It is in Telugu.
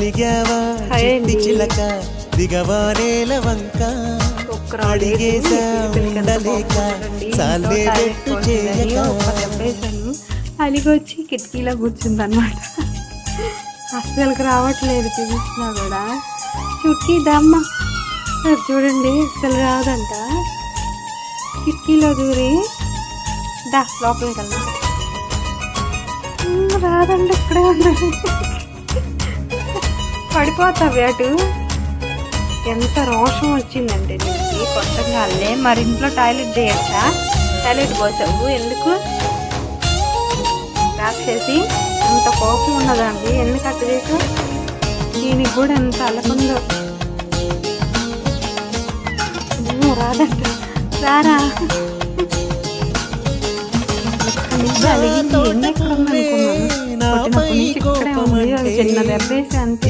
అలిగావా చిట్టి చిలక దిగవా నేల వంక అడిగేసా ఉండలేక సాలే పెట్టు చేయక అలిగొచ్చి కిటికీలో కూర్చుందన్నమాట. అస్సలకి రావట్లేదు పిలిచినా కూడా. చుట్టి దమ్మ చూడండి అసలు రాదంట. కిటికీలో దూరి దా లోపలికి వెళ్దాం. రాదండి ఇక్కడే ఉన్నాడు. పడిపోతావి అటు. ఎంత రోషం వచ్చిందంటే నీకు కొత్తగా అల్లే. మరి ఇంట్లో టాయిలెట్ చేయొచ్చా? టాయిలెట్ పోసావు ఎందుకు? రాక్షసి అంత కోపం ఉన్నదండి, ఎందుకు అట్ట చేసావు? దీనికి కూడా ఎంత అలకుందో. రాదంట రారా. అలిగింది ఎన్ని ఎక్కడ ఉందనుకున్నాను. కొట్టినప్పటి నుంచి ఇక్కడే ఉంది. అది చిన్న దెబ్బ వేసి అంతే.